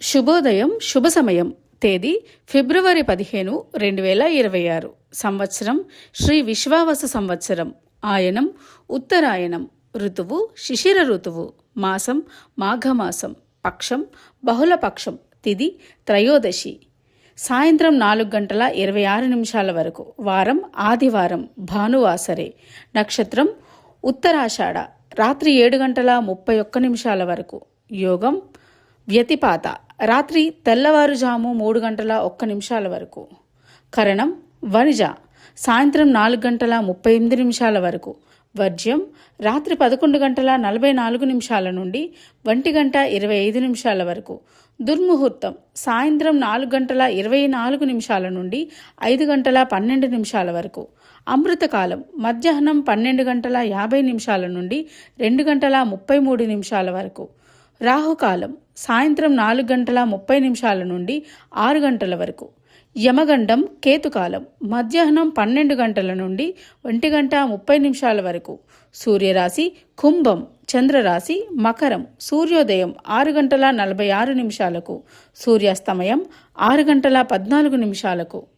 శుభోదయం శుభ సమయం. తేదీ ఫిబ్రవరి 15, 2026. సంవత్సరం శ్రీ విశ్వావసు సంవత్సరం. ఆయనం ఉత్తరాయణం. ఋతువు శిశిర ఋతువు. మాసం మాఘమాసం. పక్షం బహుళపక్షం. తిథి త్రయోదశి. సాయంత్రం 4:26 వరకు. వారం ఆదివారం. భానువాసరే. నక్షత్రం ఉత్తరాషాఢ. రాత్రి 7:31 వరకు. యోగం వ్యతిపాత. రాత్రి తెల్లవారుజాము 3:01 వరకు. కరణం వణిజ. సాయంత్రం 4:38 వరకు. వర్జ్యం రాత్రి 11:44 నుండి 1:25 వరకు. దుర్ముహూర్తం సాయంత్రం 4:24 నుండి 5:12 వరకు. అమృతకాలం మధ్యాహ్నం 12:50 నుండి 2:33 వరకు. రాహుకాలం సాయంత్రం 4:30 నుండి 6 గంటల వరకు. యమగండం కేతుకాలం మధ్యాహ్నం 12 గంటల నుండి 1:30 వరకు. సూర్యరాశి కుంభం. చంద్రరాశి మకరం. సూర్యోదయం 6:46. సూర్యాస్తమయం 6:14.